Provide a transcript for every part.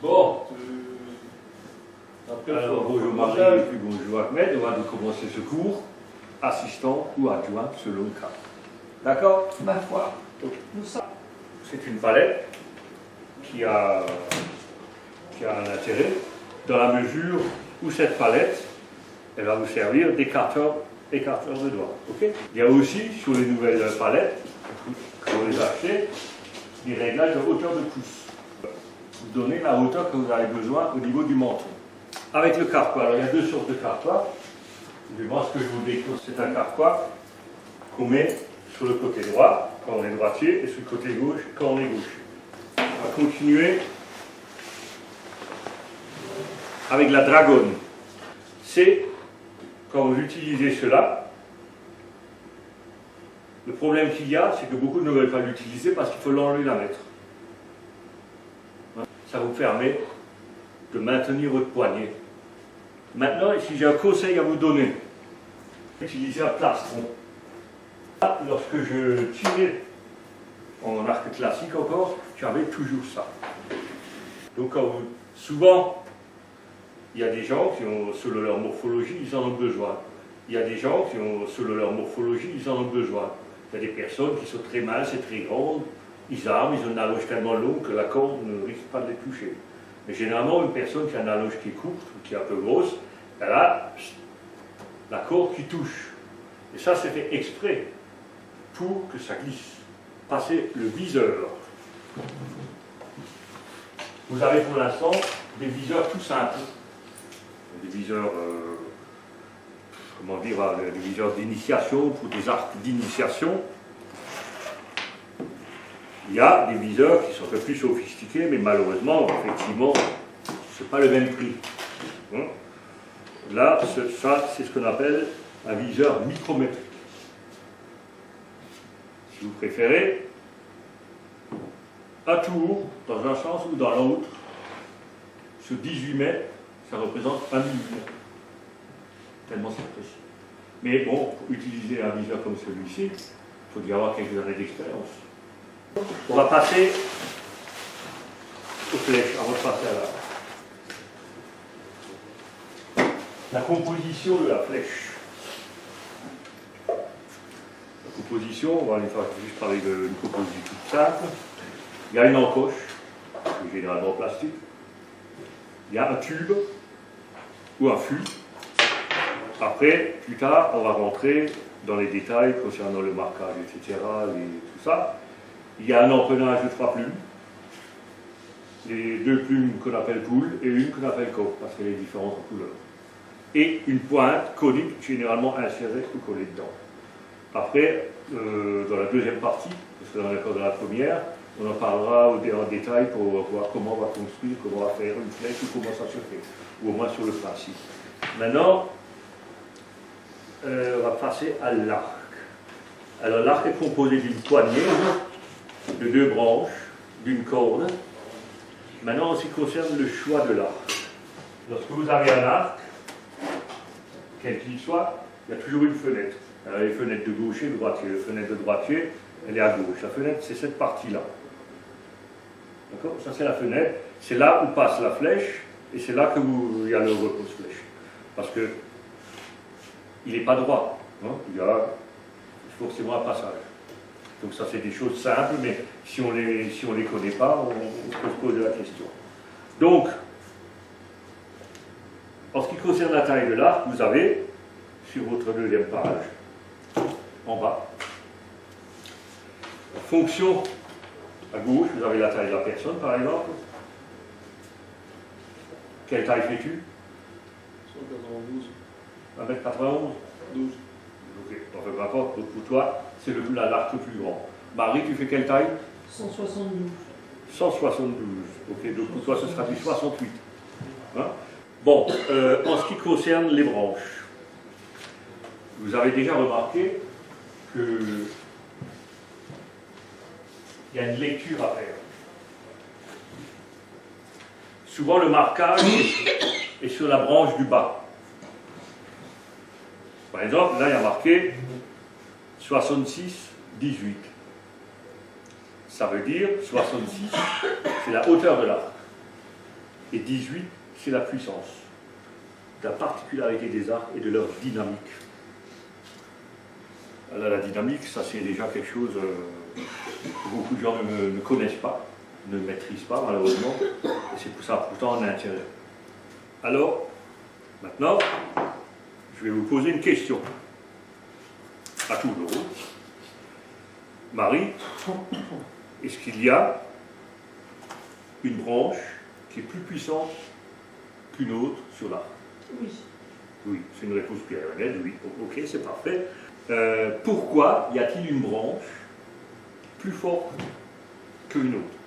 Bon. Alors, bonjour Marie et puis bonjour Ahmed. On va donc commencer ce cours, assistant ou adjoint selon le cas. D'accord? Ma foi. C'est une palette qui a un intérêt dans la mesure où cette palette, elle va vous servir d'écarteur de doigts. Okay? Il y a aussi sur les nouvelles palettes, quand vous les achetez, des réglages de hauteur de pouce. Vous donnez la hauteur que vous avez besoin au niveau du menton. Avec le carquois, alors il y a deux sortes de carquois. Je vais voir ce que je vous découvre. C'est un carquois qu'on met sur le côté droit quand on est droitier et sur le côté gauche quand on est gaucher. On va continuer avec la dragonne. C'est quand vous utilisez cela, le problème qu'il y a, c'est que beaucoup ne veulent pas l'utiliser parce qu'il faut l'enlever la mettre. Ça vous permet de maintenir votre poignet. Maintenant, si j'ai un conseil à vous donner, utilisez un plastron. Lorsque je tirais en arc classique encore, j'avais toujours ça. Donc souvent, il y a des gens qui ont, selon leur morphologie, ils en ont besoin. Il y a des gens qui ont, selon leur morphologie, ils en ont besoin. Il y a des personnes qui sont très minces et très grandes, ils arment, ils ont une horloge tellement longue que la corde ne risque pas de les toucher. Mais généralement, une personne qui a une horloge qui est courte, ou qui est un peu grosse, elle a la corde qui touche. Et ça, c'est fait exprès pour que ça glisse. Passez le viseur. Vous avez pour l'instant des viseurs tout simples. Des viseurs, comment dire, des viseurs d'initiation, pour des arcs d'initiation. Il y a des viseurs qui sont un peu plus sophistiqués, mais malheureusement, effectivement, ce n'est pas le même prix. Là, ça, c'est ce qu'on appelle un viseur micrométrique. Si vous préférez, un tour dans un sens ou dans l'autre, sur 18 mètres, ça représente 1 millimètre. Tellement c'est précis. Mais bon, pour utiliser un viseur comme celui-ci, il faut y avoir quelques années d'expérience. On va passer aux flèches, avant de passer à la composition de la flèche. La composition, on va aller faire juste parler d'une composition toute simple. Il y a une encoche, généralement en plastique. Il y a un tube ou un fût. Après, plus tard, on va rentrer dans les détails concernant le marquage, etc., tout ça. Il y a un empennage de 3 plumes, les 2 plumes qu'on appelle poule et une qu'on appelle coque, parce qu'elle est différente en couleur. Et une pointe conique, généralement insérée ou collée dedans. Après, dans la deuxième partie, parce que dans l'accord de la première, on en parlera en détail pour voir comment on va construire, comment on va faire une flèche ou comment ça se fait, ou au moins sur le principe. Maintenant, on va passer à l'arc. Alors l'arc est composé d'une poignée, de 2 branches, d'une corde. Maintenant, en ce qui concerne le choix de l'arc. Lorsque vous avez un arc, quel qu'il soit, il y a toujours une fenêtre. Alors, les fenêtres de gaucher et de droitier. La fenêtre de droitier, elle est à gauche. La fenêtre, c'est cette partie-là. D'accord? Ça, c'est la fenêtre. C'est là où passe la flèche, et c'est là qu'il y a le repose-flèche. Parce que il n'est pas droit. Hein? Il y a forcément un passage. Donc ça, c'est des choses simples, mais si on les connaît pas, on peut se poser la question. Donc, en ce qui concerne la taille de l'arc, vous avez, sur votre deuxième page, en bas, la fonction à gauche, vous avez la taille de la personne, par exemple. Quelle taille fais-tu? 1m92. 1m91? 12. Ok, enfin, peu importe, pour toi, c'est l'arc le plus grand. Marie, tu fais quelle taille? 172. 172. Ok, donc pour toi, ce sera du 68. Hein? Bon, en ce qui concerne les branches, vous avez déjà remarqué qu'il y a une lecture à faire. Souvent, le marquage est sur la branche du bas. Par exemple, là, il y a marqué 66, 18. Ça veut dire 66, c'est la hauteur de l'arc. Et 18, c'est la puissance. La particularité des arcs et de leur dynamique. Alors, la dynamique, ça c'est déjà quelque chose que beaucoup de gens ne connaissent pas, ne maîtrisent pas malheureusement, et c'est pour ça pourtant un intérêt. Alors, maintenant, je vais vous poser une question. À tout le monde. Marie, est-ce qu'il y a une branche qui est plus puissante qu'une autre sur l'arc? Oui. Oui, c'est une réponse qui est honnête, oui. Ok, c'est parfait. Pourquoi y a-t-il une branche plus forte qu'une autre?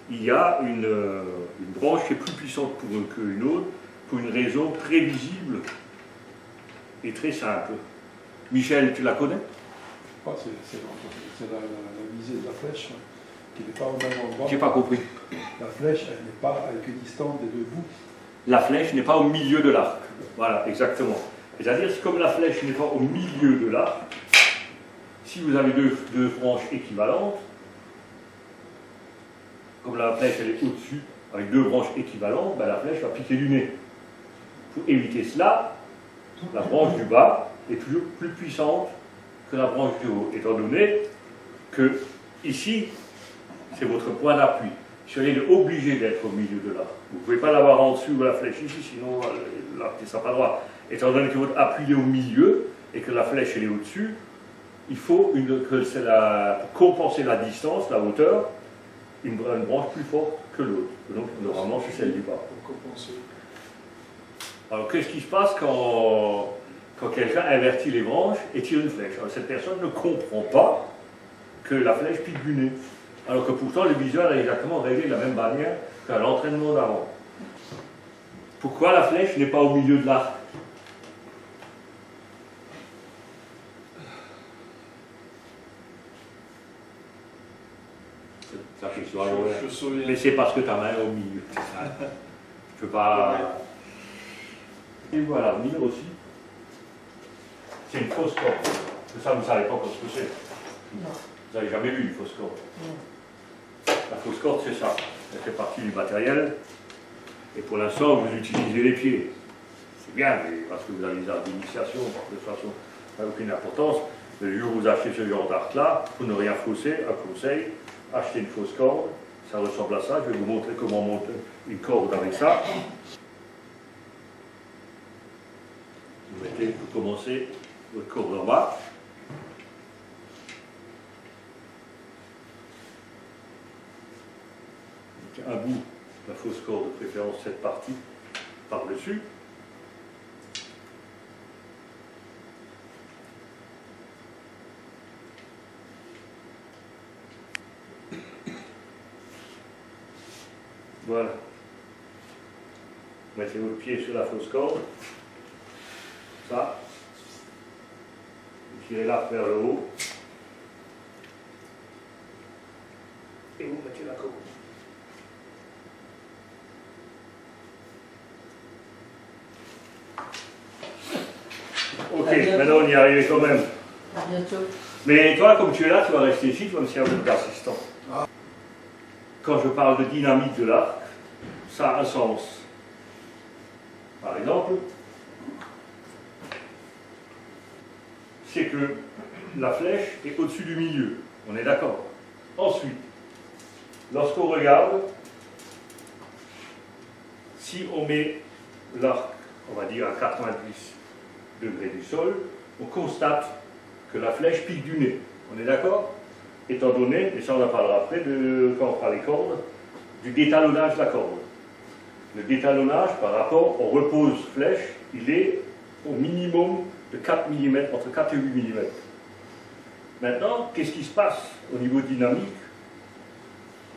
Il y a une branche qui est plus puissante qu'une autre pour une raison très visible et très simple. Michel, tu la connais? C'est la visée de la flèche qui n'est pas au même endroit. J'ai pas compris. La flèche, elle n'est pas équidistante des deux bouts. La flèche n'est pas au milieu de l'arc. Voilà, exactement. C'est-à-dire, comme la flèche n'est pas au milieu de l'arc, si vous avez deux branches équivalentes, comme la flèche elle est au-dessus, avec deux branches équivalentes, ben, la flèche va piquer du nez. Pour éviter cela, la branche du bas est toujours plus puissante que la branche du haut, étant donné que ici, c'est votre point d'appui. Soyez obligé d'être au milieu de l'arc. Vous ne pouvez pas l'avoir en dessous de la flèche ici, sinon l'arc ne sera pas droit. Étant donné que votre appui est au milieu et que la flèche elle est au-dessus, il faut pour compenser la distance, la hauteur, une branche plus forte que l'autre. Donc normalement c'est celle du bas. Pour compenser. Alors qu'est-ce qui se passe quand quelqu'un invertit les branches et tire une flèche? Alors, cette personne ne comprend pas que la flèche pique du nez. Alors que pourtant le visuel est exactement réglé de la même manière qu'à l'entraînement d'avant. Pourquoi la flèche n'est pas au milieu de l'arc? Ça fait soit mais c'est parce que ta main est au milieu. Je peux pas. Et voilà, le mille aussi. C'est une fausse corde. Ça, vous ne savez pas ce que c'est. Non. Vous n'avez jamais vu une fausse corde. Non. La fausse corde, c'est ça. Elle fait partie du matériel. Et pour l'instant, vous utilisez les pieds. C'est bien, mais parce que vous avez des arts d'initiation, de toute façon, ça n'a aucune importance. Le jour où vous achetez ce genre d'art-là, pour ne rien fausser, un conseil, achetez une fausse corde. Ça ressemble à ça. Je vais vous montrer comment monter une corde avec ça. Vous mettez, pour commencer, votre corde en bas. Un bout de la fausse corde, de préférence cette partie, par-dessus. Voilà. Vous mettez votre pied sur la fausse corde. Ça. Vous tirez l'arc vers le haut. Et vous mettez la corde. Ok, maintenant on y est arrivé quand même. À bientôt. Mais toi, comme tu es là, tu vas rester ici, tu vas me servir d'assistant. Quand je parle de dynamique de l'arc, ça a un sens. Par exemple, c'est que la flèche est au-dessus du milieu. On est d'accord? Ensuite, lorsqu'on regarde, si on met l'arc, on va dire à 90 degrés du sol, on constate que la flèche pique du nez. On est d'accord? Étant donné, et ça on en parlera après, quand on fera les cordes, du détalonnage de la corde. Le détalonnage par rapport au repose flèche, il est au minimum de 4 mm, entre 4 et 8 mm. Maintenant, qu'est-ce qui se passe au niveau dynamique?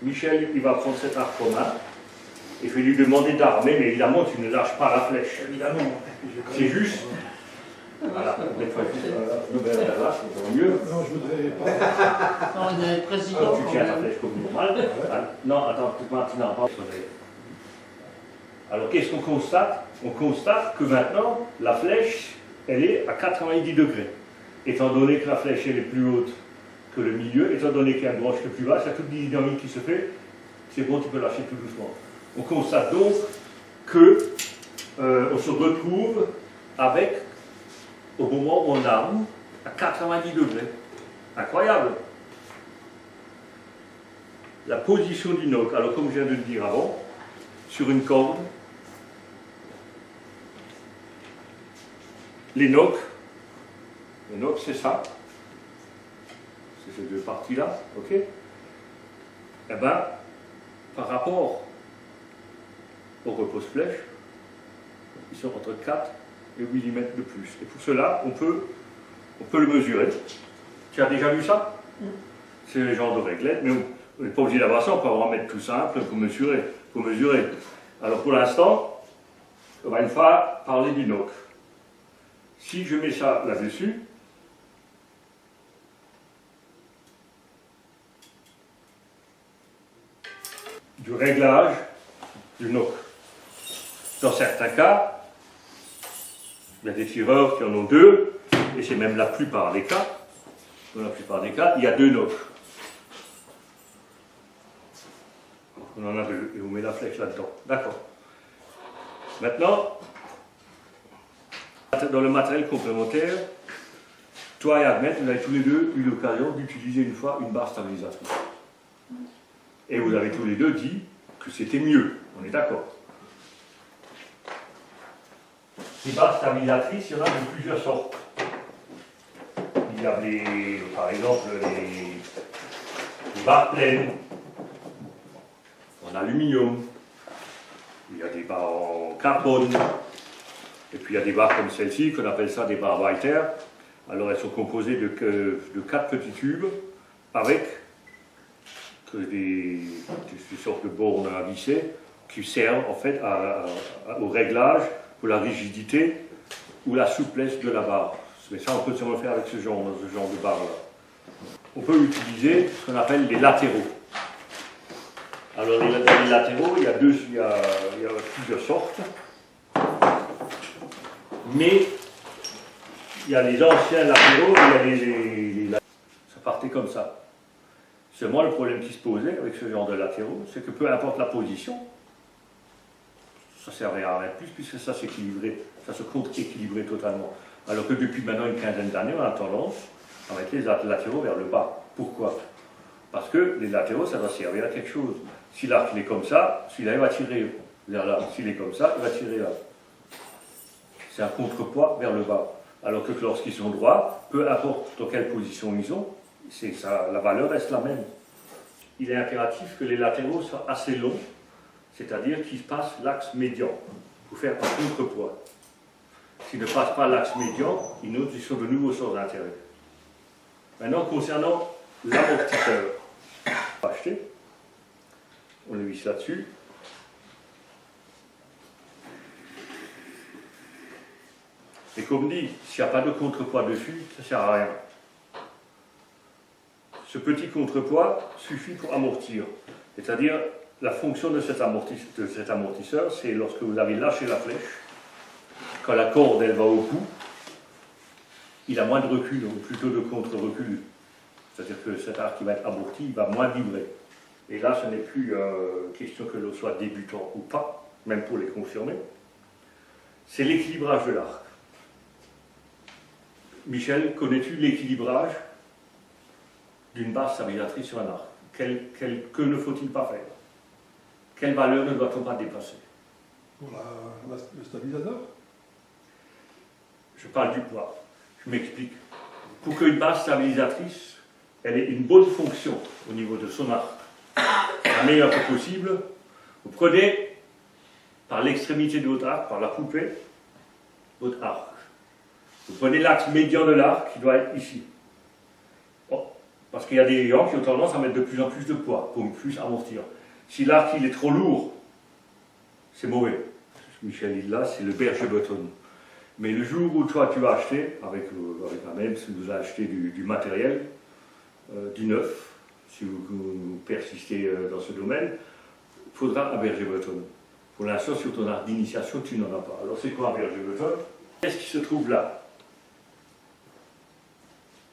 Michel, il va prendre cet arc en main, et je vais lui demander d'armer, mais évidemment, tu ne lâches pas la flèche. Évidemment. C'est juste. Voilà, des fois, c'est mieux. Non, je voudrais pas. Non, on est président. Tu tiens la flèche comme normal. Non, attends, maintenant, pas. Alors, qu'est-ce qu'on constate? On constate que maintenant, la flèche, elle est à 90 degrés. Étant donné que la flèche, elle est plus haute que le milieu, étant donné qu'il y a une branche qui est plus basse, il y a toute dynamique qui se fait, c'est bon, tu peux lâcher tout doucement. On constate donc que on se retrouve avec, au moment où on arme, à 90 degrés. Incroyable. La position du noc, alors comme je viens de le dire avant, sur une corde, les nocs, le noc c'est ça, c'est ces deux parties-là, ok? Eh bien, par rapport au repose-flèche, ils sont entre 4 et 8 mm de plus. Et pour cela, on peut le mesurer. Tu as déjà vu ça? C'est le genre de réglette, mais on n'est pas obligé d'avoir ça, on peut avoir un mètre tout simple pour mesurer. Alors pour l'instant, on va une fois parler du noc. Si je mets ça là-dessus, du réglage du noc. Dans certains cas, il y a des tireurs qui en ont deux, et c'est même la plupart des cas. Dans la plupart des cas, il y a deux nocs. On en a deux, et on met la flèche là-dedans. D'accord. Maintenant, dans le matériel complémentaire, toi et Ahmed, vous avez tous les deux eu l'occasion d'utiliser une fois une barre stabilisatrice. Et vous avez tous les deux dit que c'était mieux. On est d'accord. Les barres stabilisatrices, il y en a de plusieurs sortes. Il y a par exemple les barres pleines en aluminium. Il y a des barres en carbone. Et puis il y a des barres comme celle-ci, qu'on appelle ça des barres Walter. Alors elles sont composées de 4 petits tubes avec des sortes de bornes à visser qui servent en fait au réglage pour la rigidité ou la souplesse de la barre. Mais ça, on peut se refaire avec ce genre de barre-là. On peut utiliser ce qu'on appelle les latéraux. Alors, les latéraux, il y a plusieurs sortes. Mais il y a les anciens latéraux, il y a ça partait comme ça. Seulement, le problème qui se posait avec ce genre de latéraux, c'est que peu importe la position, ça ne servait à rien de plus, puisque ça s'équilibrait, ça se contre-équilibrait totalement. Alors que depuis maintenant une quinzaine d'années, on a tendance à mettre les latéraux vers le bas. Pourquoi? Parce que les latéraux, ça doit servir à quelque chose. Si l'arc il est comme ça, celui-là il va tirer vers là. S'il est comme ça, il va tirer là. C'est un contrepoids vers le bas. Alors que lorsqu'ils sont droits, peu importe dans quelle position ils ont, la valeur reste la même. Il est impératif que les latéraux soient assez longs, c'est-à-dire qu'ils passent l'axe médian pour faire un contrepoids. S'ils ne passent pas l'axe médian, ils sont de nouveau sans intérêt. Maintenant, concernant l'amortisseur, on va acheter, on le visse là-dessus. Et comme dit, s'il n'y a pas de contrepoids dessus, ça ne sert à rien. Ce petit contrepoids suffit pour amortir. C'est-à-dire, la fonction de cet amortisseur, c'est lorsque vous avez lâché la flèche, quand la corde elle va au bout, il a moins de recul, ou plutôt de contre-recul. C'est-à-dire que cet arc qui va être amorti, il va moins vibrer. Et là, ce n'est plus question que l'on soit débutant ou pas, même pour les confirmer. C'est l'équilibrage de l'arc. Michel, connais-tu l'équilibrage d'une barre stabilisatrice sur un arc? Que ne faut-il pas faire? Quelle valeur ne doit-on pas dépasser? Pour le stabilisateur? Je parle du poids. Je m'explique. Pour qu'une barre stabilisatrice elle ait une bonne fonction au niveau de son arc, la meilleure que possible, vous prenez par l'extrémité de votre arc, par la poupée, votre arc. Vous prenez l'axe médian de l'arc qui doit être ici. Bon, parce qu'il y a des gens qui ont tendance à mettre de plus en plus de poids pour plus amortir. Si l'arc il est trop lourd, c'est mauvais. Michel il là, c'est le Berger-Button. Mais le jour où toi tu vas acheter, avec la même, si vous avez acheté du matériel, du neuf, si vous persistez dans ce domaine, il faudra un Berger-Button. Pour l'instant, sur ton arc d'initiation, tu n'en as pas. Alors c'est quoi un Berger-Button? Qu'est-ce qui se trouve là?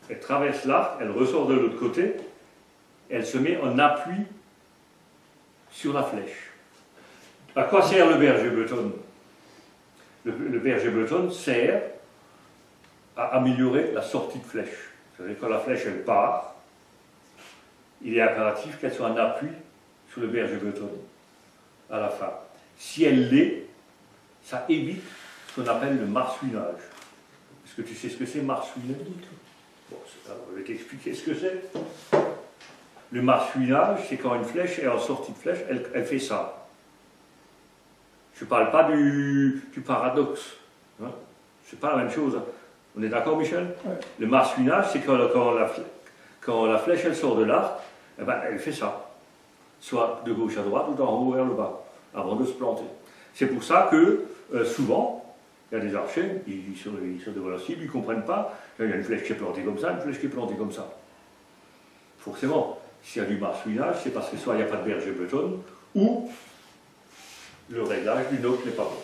Elle traverse l'arc, elle ressort de l'autre côté, elle se met en appui sur la flèche. À quoi sert le berger Button? Le berger Button sert à améliorer la sortie de flèche. C'est-à-dire que quand la flèche elle part, il est impératif qu'elle soit en appui sur le berger Button à la fin. Si elle l'est, ça évite ce qu'on appelle le marsouinage. Est-ce que tu sais ce que c'est marsouiner? Bon, je vais t'expliquer ce que c'est. Le marsouinage, c'est quand une flèche est en sortie de flèche, elle fait ça. Je ne parle pas du paradoxe. Hein? Ce n'est pas la même chose. On est d'accord, Michel? Ouais. Le marsouinage, c'est quand la flèche elle sort de l'arc, eh ben, elle fait ça. Soit de gauche à droite ou d'en haut vers le bas, avant de se planter. C'est pour ça que, souvent, il y a des archers, ils sont devant leur cible, ils ne comprennent pas. Il y a une flèche qui est plantée comme ça, une flèche qui est plantée comme ça. Forcément, s'il y a du marsouinage, c'est parce que soit il n'y a pas de berger Button, ou le réglage du note n'est pas bon.